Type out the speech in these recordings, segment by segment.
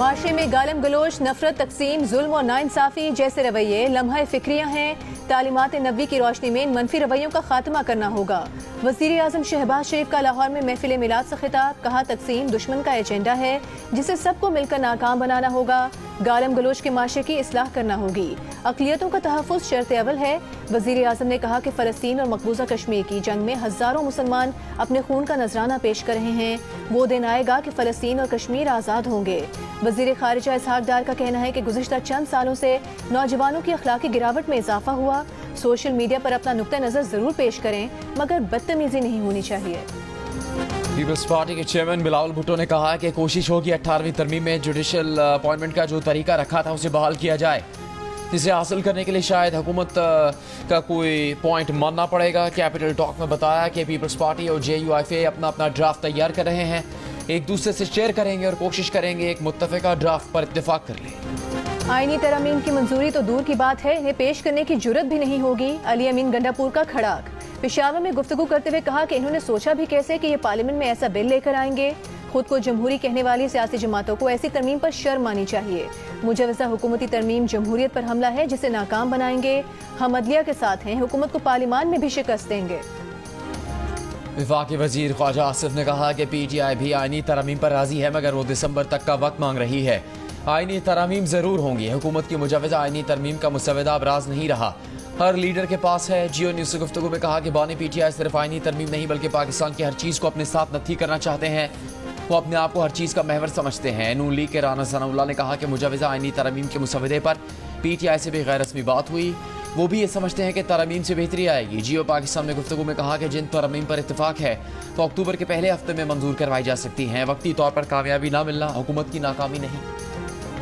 माशरे में गालम गलोच, नफरत, तकसीम, जुल्म और नाइंसाफी जैसे रवैये लम्हा फिक्रियाँ हैं। तालीमात नबी की रोशनी में इन मनफी रवैयों का खात्मा करना होगा। वज़ीर आज़म शहबाज शरीफ का लाहौर में महफिल मिलाद से खिताब, कहा तकसीम दुश्मन का एजेंडा है जिसे सबको मिलकर नाकाम बनाना होगा। गालम गलोच के माशरे की इस्लाह करना होगी। अक़लियतों का तहफ़्फ़ुज़ शर्त अव्वल है। वज़ीर आज़म ने कहा कि फ़लस्तीन और मकबूजा कश्मीर की जंग में हज़ारों मुसलमान अपने खून का नजराना पेश कर रहे हैं। वो दिन आएगा कि फ़लस्तीन और कश्मीर आज़ाद होंगे। वज़ीर ख़ारिजा इसहाक़ डार का कहना है कि गुज़िश्ता चंद सालों से नौजवानों की अखलाकी गिरावट में इजाफा हुआ। सोशल मीडिया पर अपना नुक्ता नज़र ज़रूर पेश करें, मगर बदतमीज़ी नहीं होनी चाहिए। पीपल्स पार्टी के चेयरमैन बिलावल भुट्टो ने कहा कि कोशिश होगी 18वीं तरमीम में जुडिशल अपॉइंटमेंट का जो तरीका रखा था उसे बहाल किया जाए, जिसे हासिल करने के लिए शायद हुकूमत का कोई पॉइंट मानना पड़ेगा। कैपिटल टॉक में बताया कि पीपल्स पार्टी और JUIFA अपना अपना ड्राफ्ट तैयार कर रहे हैं, एक दूसरे से शेयर करेंगे और कोशिश करेंगे एक मुत्तफ़िका ड्राफ्ट पर इत्तेफाक कर लें। आईनी तरमीम की मंजूरी तो दूर की बात है, इन्हें पेश करने की जुर्रत भी नहीं होगी। अली अमीन गंडापुर का खड़ाक पेशावर में गुफ्तगू करते हुए कहा कि इन्होंने सोचा भी कैसे कि ये पार्लियामेंट में ऐसा बिल लेकर आएंगे। खुद को जमहूरी कहने वाली सियासी जमातों को ऐसी तरमीम पर शर्म आनी चाहिए। मुजवज़ा हुकूमती तरमीम जमहूरियत पर हमला है जिसे नाकाम बनाएंगे। हम अदलिया के साथ हैं, हुकूमत को पार्लियामान में भी शिकस्त देंगे। वफाकी वजीर ख्वाजा आसिफ ने कहा कि PTI भी आईनी तरमीम पर राजी है, मगर वो दिसंबर तक का वक्त मांग रही है। आईनी तरमीम जरूर होंगी। हुकूमत की मुजवज़ा आईनी तरमीम का मुसवदा अब राज नहीं रहा, हर लीडर के पास है। जियो न्यूज़ से गुफ्तगू में कहा कि बानी PTI सिर्फ आईनी तरमीम नहीं बल्कि पाकिस्तान की हर चीज़ को अपने साथ नत्थी करना चाहते हैं। वो अपने आप को हर चीज़ का महवर समझते हैं। नून लीग के राना सनाउल्लाह ने कहा कि मुजवज़ा आईनी तरमीम के मुसवदे पर PTI से भी गैर रस्मी बात हुई, वो भी ये समझते हैं कि तरमीम से बेहतरी आएगी। जियो पाकिस्तान में गुफ्तगू में कहा कि जिन तरमीम पर इत्तेफाक है तो अक्टूबर के पहले हफ्ते में मंजूर करवाई जा सकती हैं। वक्ती तौर पर कामयाबी ना मिलना हुकूमत की नाकामी नहीं।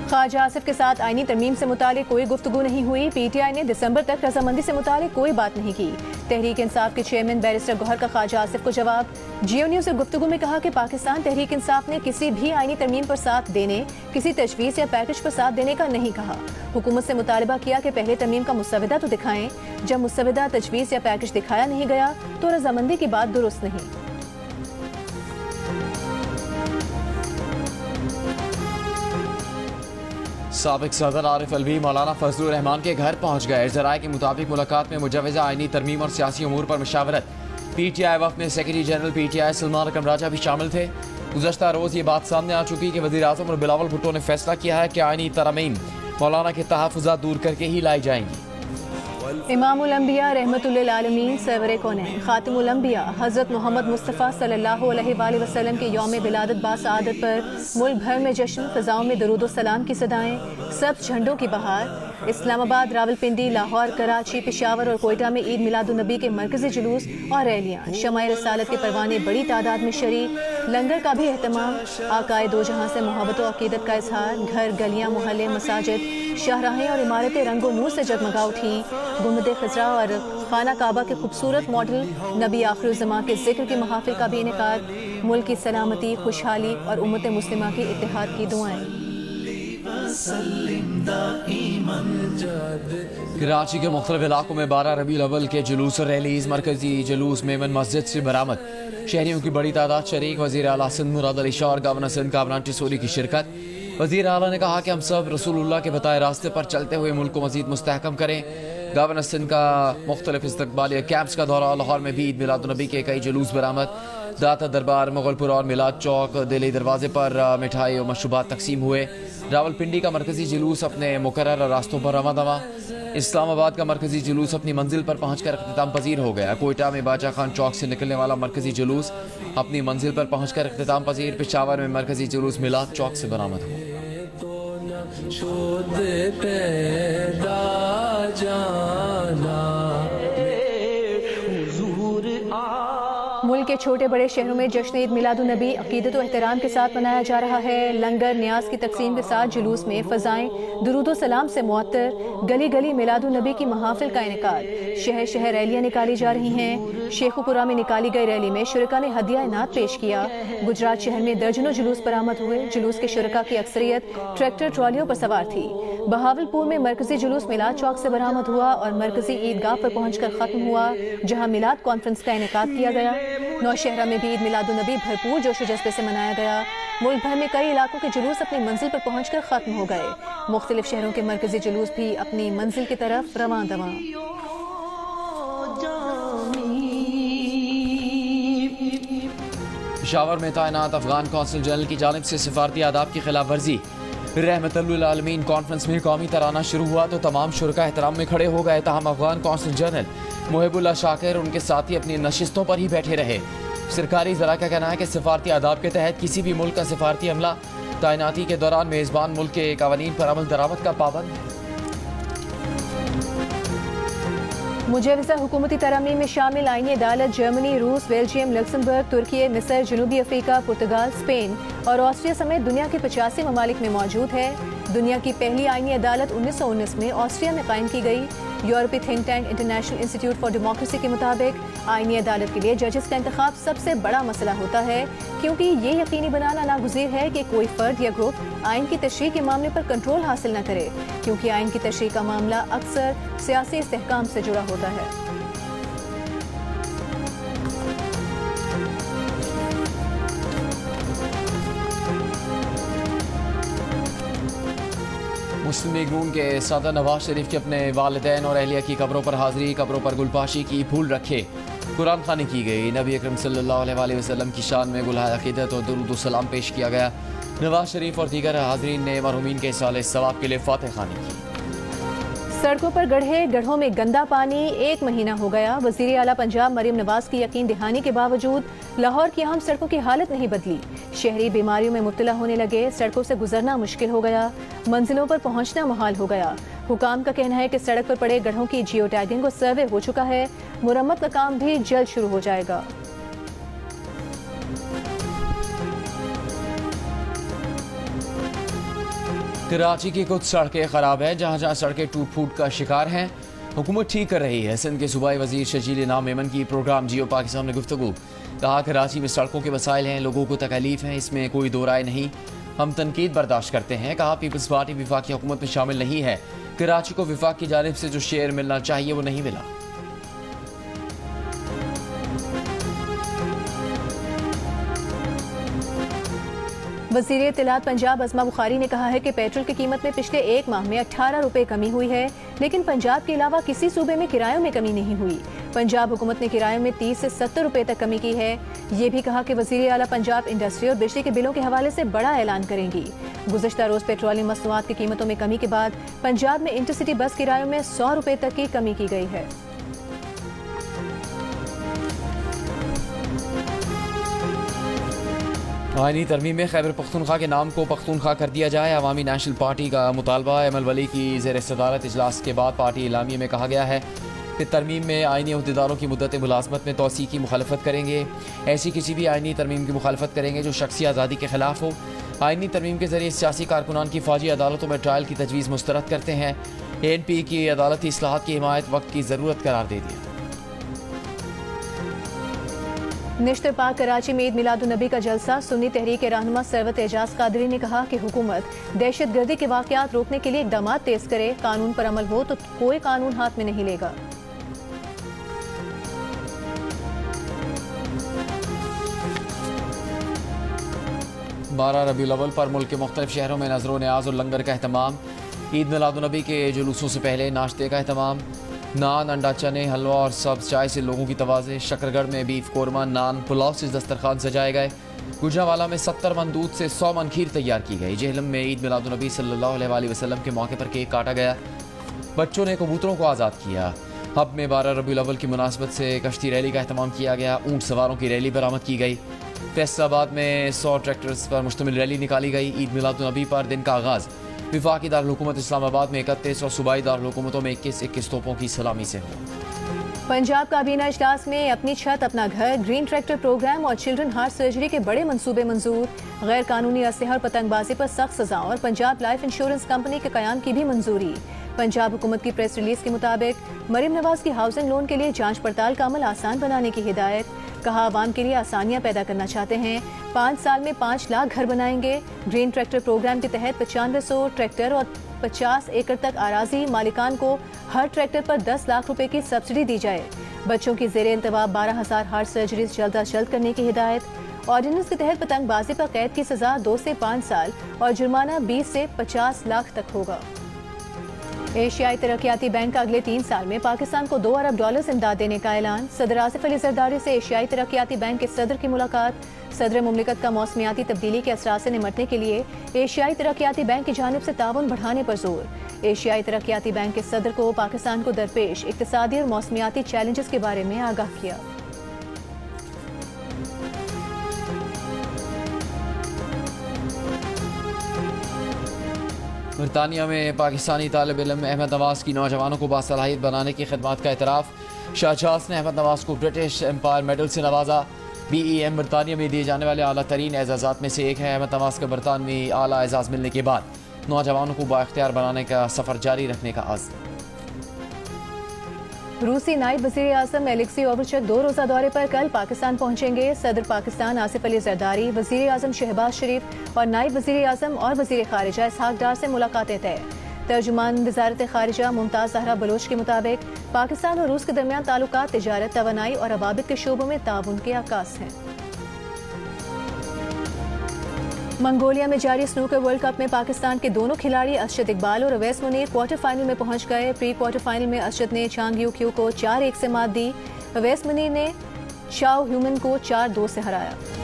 ख्वाजा आसिफ के साथ आईनी तरमीम से मुतालिक कोई गुफ्तगू नहीं हुई। PTI ने दिसंबर तक रजामंदी से मुतालिक कोई बात नहीं की। तहरीक इंसाफ के चेयरमैन बैरिस्टर गौहर का ख्वाजा आसिफ को जवाब। जियो न्यूज़ से गुफ्तगू में कहा कि पाकिस्तान तहरीक इंसाफ ने किसी भी आईनी तरमीम पर साथ देने, किसी तजवीज़ या पैकेज पर साथ देने का नहीं कहा। हुकूमत से मुतालबा किया कि पहले तरमीम का मुसवदा तो दिखाएं। जब मुसवदा, तजवीज़ या पैकेज दिखाया नहीं गया तो रजामंदी की बात दुरुस्त नहीं। साबिक सदर आरिफ अलवी मौलाना फजलुर रहमान के घर पहुंच गए। ज़राए के मुताबिक मुलाकात में मुजवज़ा आईनी तरमीम और सियासी अमूर पर मशावरत। PTI वफ़द में सेक्रेटरी जनरल PTI सलमान अकरम राजा भी शामिल थे। गुज़श्ता रोज़ ये बात सामने आ चुकी कि वज़ीर आज़म और बिलावल भुट्टो ने फैसला किया है कि आईनी तरमीम मौलाना के तहफ़्फ़ुज़ात दूर करके ही लाई जाएंगी। इमामुल अंबिया रहमतुल्लिल आलमीन सरवरे कौनैन खातिमुल अंबिया हज़रत मोहम्मद मुस्तफ़ा सल्लल्लाहु अलैहि वसल्लम के यौम बिलादत बासआदत पर मुल्क भर में जश्न, फ़ज़ाओं में दरूद व सलाम की सदाएं, सब झंडों की बहार। इस्लामाबाद, रावलपिंडी, लाहौर, कराची, पेशावर और कोयटा में ईद मिलादुन्नबी के मरकज़ी जुलूस और रैलियाँ। शमाए रसालत के परवाने बड़ी तादाद में शरीक, लंगर का भी एहतमाम। आकाए दो जहाँ से मोहब्बत और अकीदत का इजहार। घर, गलियाँ, मोहल्ले, मसाजिद, शाहराहें और इमारतें रंगो नूर से जगमगा उठी। गुंबद खज़रा और खाना काबा के खूबसूरत मॉडल, नबी आखिर ज़मां के जिक्र की महाफिल का भी इनेकाद। मुल्क की सलामती, खुशहाली और उम्मत मुस्लिमा की इत्तेहाद की दुआएं। कराची के मुख्तलिफ इलाकों में 12 रबीउल अव्वल के जुलूस और रैलीज। मरकजी जुलूस मेमन मस्जिद से बरामद, शहरियों की बड़ी तादाद शरीक। वज़ीर आला सिंध मुराद अली शाह और गवर्नर सिंध कामरान टिसोरी की शिरकत। वज़ीर आला ने कहा कि हम सब रसूलुल्लाह के बताए रास्ते पर चलते हुए मुल्क को मज़ीद मुस्तहकम करें। गवर्नर सिंध का मुख्तलिफ इस्तकबालिया कैंप्स का दौरा। लाहौर में भी ईद मिलादुन्नबी के कई जुलूस बरामद। दाता दरबार, मुगलपुर और मिलाद चौक, दिल्ली दरवाजे पर मिठाई और मशरूबात तकसीम हुए। रावलपिंडी का मरकजी जुलूस अपने मुकर्रर रास्तों पर रवां दवा। इस्लामाबाद का मरकजी जुलूस अपनी मंजिल पर पहुंचकर इख्तिताम पजीर हो गया। कोयटा में बाचा खान चौक से निकलने वाला मरकजी जुलूस अपनी मंजिल पर पहुंचकर इख्तिताम पजीर। पेशावर में मरकजी जुलूस मिलाद चौक से बरामद हुआ। मुल्क के छोटे बड़े शहरों में जश्न ईद मिलादुन्नबी अकीदत व एहतराम के साथ मनाया जा रहा है। लंगर न्याज की तकसीम के साथ जुलूस में फ़ज़ाएं दुरूद व सलाम से मुअत्तर। गली गली मिलादुन्नबी की महाफिल का इनेकाद। शहर शहर रैलियाँ निकाली जा रही हैं। शेखुपुरा में निकाली गई रैली में शुरका ने हदिया इनात पेश किया। गुजरात शहर में दर्जनों जुलूस बरामद हुए। जुलूस के शुरका की अक्सरियत ट्रैक्टर ट्रॉलियों पर सवार थी। बहावलपुर में मरकजी जुलूस मिलाद चौक से बरामद हुआ और मरकजी ईदगाह पर पहुंचकर खत्म हुआ, जहां मिलाद कॉन्फ्रेंस का इनेकाद किया गया। नौशहरा में भी ईद मिलादुन्नबी भरपूर जोशो जज्बे से मनाया गया। मुल्क भर में कई इलाकों के जुलूस अपनी मंजिल पर पहुंचकर खत्म हो गए। मुख्तलिफ शहरों के मरकजी जुलूस भी अपनी मंजिल की तरफ रवां दवां। पेशावर में तैनात अफगान कौंसल जनरल की जानिब से सिफारती आदाब की खिलाफ वर्जी। रहमतुल्लिल आलमीन कॉन्फ्रेंस में कौमी तराना शुरू हुआ तो तमाम शुरका एहतराम में खड़े हो गए। ताहम अफगान कौंसल जनरल मुहिबुल्लाह शाकिर उनके साथी अपनी नशिस्तों पर ही बैठे रहे। सरकारी ज़रा का कहना है कि सिफारती आदाब के तहत किसी भी मुल्क का सिफारती अमला तैनाती के दौरान मेज़बान मुल्क के कवानीन पर अमल दरामद का पाबंद है। मुजवज़ा हुकूमती तरमीम में शामिल आईनी अदालत जर्मनी, रूस, बेल्जियम, लक्समबर्ग, तुर्की, मिस्र, जनूबी अफ्रीका, पुर्तगाल, स्पेन और ऑस्ट्रिया समेत दुनिया के 85 ममालिक में मौजूद है। दुनिया की पहली आईनी अदालत 1919 में ऑस्ट्रिया में कायम की गई। यूरोपीय think tank international institute for democracy के मुताबिक आईनी अदालत के लिए जजेस का इंतखाब सबसे बड़ा मसला होता है, क्योंकि ये यकीनी बनाना नागुज़ीर है कि कोई फर्द या ग्रुप आइन की तशरीह के मामले पर कंट्रोल हासिल न करे, क्योंकि आइन की तशरीह का मामला अक्सर सियासी इस्तेहकाम से जुड़ा होता है। मुस्लिम लीग नून के सदर नवाज शरीफ के अपने वालिदैन और अहलिया की कब्रों पर हाजिरी, कब्रों पर गुलपाशी की, फूल रखे, कुरान खानी की गई। नबी अकरम सल्लल्लाहु अलैहि वसल्लम की शान में गुलहाए अक़ीदत और दुरूद व सलाम पेश किया गया। नवाज शरीफ और दीगर हाज़रीन ने मरहूमीन के साले सवाब के लिए फातिह खानी की। सड़कों पर गड्ढे, गड्ढों में गंदा पानी, 1 महीना हो गया। वज़ीर आला पंजाब मरीम नवाज की यकीन दहानी के बावजूद लाहौर की अहम सड़कों की हालत नहीं बदली। शहरी बीमारियों में मुब्तला होने लगे, सड़कों से गुजरना मुश्किल हो गया, मंजिलों पर पहुंचना मुहाल हो गया। हुकाम का कहना है कि सड़क पर पड़े गड्ढों की जियो टैगिंग और सर्वे हो चुका है। मुरम्मत का काम भी जल्द शुरू हो जाएगा। कराची की कुछ सड़कें खराब हैं, जहाँ जहाँ सड़कें टूट फूट का शिकार हैं, हुकूमत ठीक कर रही है। सिंध के सूबाई वजीर शजील इनाम मेमन की प्रोग्राम जियो पाकिस्तान में गुफ्तगू। कहा कराची में सड़कों के मसाइल हैं, लोगों को तकलीफ है, इसमें कोई दो राय नहीं, हम तनकीद बर्दाश्त करते हैं। कहा पीपल्स पार्टी विफाकी हुकूमत में शामिल नहीं है, कराची को विफाक की जानिब से जो शेयर मिलना चाहिए वो नहीं मिला। वज़ीर इत्तलात पंजाब अज़मा बुखारी ने कहा है कि पेट्रोल की कीमत में पिछले 1 माह में 18 रुपए कमी हुई है, लेकिन पंजाब के अलावा किसी सूबे में किरायों में कमी नहीं हुई। पंजाब हुकूमत ने किरायों में 30 से 70 रुपए तक कमी की है। ये भी कहा कि वज़ीर आला पंजाब इंडस्ट्री और बिजली के बिलों के हवाले से बड़ा ऐलान करेंगी। गुज़श्ता रोज़ पेट्रोलियम मसनूआत की कीमतों में कमी के बाद पंजाब में इंटरसिटी बस किरायों में 100 रुपए तक की कमी की गई है। आईनी तरमीम में खैबर पख्तूनख्वा के नाम को पख्तूनख्वा कर दिया जाए, अवामी नेशनल पार्टी का मुतालबा। एम एल वली की ज़ेर सदारत इजलास के बाद पार्टी इलामिया में कहा गया है कि तरमीम में आईनी अहदेदारों की मुद्दत मुलाजमत में तोसी की मुखालफत करेंगे। ऐसी किसी भी आईनी तरमीम की मुखालफत करेंगे जो शख्सी आज़ादी के खिलाफ हो। आईनी तरमीम के जरिए सियासी कारकुनान की फौजी अदालतों में ट्रायल की तजवीज़ मुस्तरद करते हैं। ANP की अदालती इस्लाहात की हिमायत वक्त की ज़रूरत करार दे दिया। निश्तर पाक कराची में ईद मिलादुन्नबी का जलसा। सुन्नी तहरीक के रहनुमा सरवत एजाज कादरी ने कहा कि हुकूमत दहशत गर्दी के वाक़यात रोकने के लिए इक़दाम तेज करे, कानून पर अमल हो तो कोई कानून हाथ में नहीं लेगा। 12 रबीउल अव्वल पर मुल्क के मुख्तलिफ शहरों में नज़र न्याज और लंगर का अहतमाम। ईद मिलादुन्नबी के जुलूसों से पहले नाश्ते का अहतमाम। नान, अंडा, चने, हलवा और सब्ज़ चाय से लोगों की तवाज़े। शकरगढ़ में बीफ कोरमा, नान, पुलाव से दस्तरखान सजाए गए। गुजरावाला में 70 मन दूध से 100 मन खीर तैयार की गई। जेहलम में ईद मिलादुन्नबी सल्लल्लाहु अलैहि वसल्लम के मौके पर केक काटा गया। बच्चों ने कबूतरों को आज़ाद किया। हब में 12 रबीउल अव्वल की मुनासबत से कश्ती रैली का अहतमाम किया गया। ऊँट सवारों की रैली बरामद की गई। फैसलाबाद में 100 ट्रैक्टर्स पर मुश्तमिल रैली निकाली गई। ईद मिलादुन्नबी पर दिन का आगाज़ विफाकी दारुल इस्लामाबाद में 31 और सूबाई दारुल में 21 तोपों की सलामी से हो। पंजाब काबीना इजलास में अपनी छत अपना घर, ग्रीन ट्रैक्टर प्रोग्राम और चिल्ड्रन हार्ट सर्जरी के बड़े मंसूबे मंजूर। गैर कानूनी असलहा और पतंगबाजी पर सख्त सजा और पंजाब लाइफ इंश्योरेंस कंपनी के कयाम की भी मंजूरी। पंजाब हुकूमत की प्रेस रिलीज के मुताबिक मरीम नवाज की हाउसिंग लोन के लिए जांच पड़ताल का अमल आसान बनाने की हिदायत। कहा आवाम के लिए आसानियां पैदा करना चाहते हैं, 5 साल में 5 लाख घर बनाएंगे। ग्रीन ट्रैक्टर प्रोग्राम के तहत 9500 ट्रैक्टर और 50 एकड़ तक आराजी मालिकान को हर ट्रैक्टर पर 10 लाख रुपए की सब्सिडी दी जाए। बच्चों की जेर इंतवा 12,000 हार्ट सर्जरीज जल्द अज जल्द करने की हिदायत। ऑर्डिनेंस के तहत पतंगबाजी पर कैद की सजा 2 से 5 साल और जुर्माना 20 से 50 लाख तक होगा। एशियाई तरक्याती बैंक का अगले 3 साल में पाकिस्तान को $2 अरब इमदाद देने का ऐलान। सदर आसिफ अली जरदारी से एशियाई तरक्याती बैंक के सदर की मुलाकात। सदर मुमलिकत का मौसमियाती तब्दीली के असरात से निमटने के लिए एशियाई तरक्याती बैंक की जानिब से ताउन बढ़ाने पर जोर। एशियाई तरक्याती बैंक के सदर को पाकिस्तान को दरपेश इक्तिसादी और मौसमियाती चैलेंजेस के बारे में आगाह किया। बरतानिया में पाकिस्तानी तालिब इल्म अहमद नवाज की नौजवानों को बासलाहियत बनाने की खिदमत का एतराफ़। शाहजहाज ने अहमद नवाज को ब्रिटिश एम्पायर मेडल से नवाजा। BEM बरतानिया में दिए जाने वाले आला तरीन एजाज़ात में से एक है। अहमद नवाज का बरतानवी आला एजाज़ मिलने के बाद नौजवानों को बाख्तियार बनाने का सफ़र जारी रखने का आज़म। रूसी नायब वज़ीर आज़म एलेक्सी ओवरचक 2 रोज़ा दौरे पर कल पाकिस्तान पहुंचेंगे। सदर पाकिस्तान आसिफ अली जरदारी, वज़ीर आज़म शहबाज शरीफ और नायब वज़ीर आज़म और वज़ीर खारिजा इसहाक डार से मुलाकातें तय। तर्जुमान वज़ारत खारिजा मुमताज़ ज़हरा बलोच के मुताबिक पाकिस्तान और रूस के दरमियान ताल्लुकात तिजारत, तवानाई और अवाबित के शोबों में ताउन के आकाश हैं। मंगोलिया में जारी स्नूकर वर्ल्ड कप में पाकिस्तान के दोनों खिलाड़ी अरशद इकबाल और अवैस मुनीर क्वार्टर फाइनल में पहुंच गए। प्री क्वार्टर फाइनल में अरशद ने चांग यू क्यू को 4-1 से मात दी। अवैस मुनीर ने शाओ ह्यूमन को 4-2 से हराया।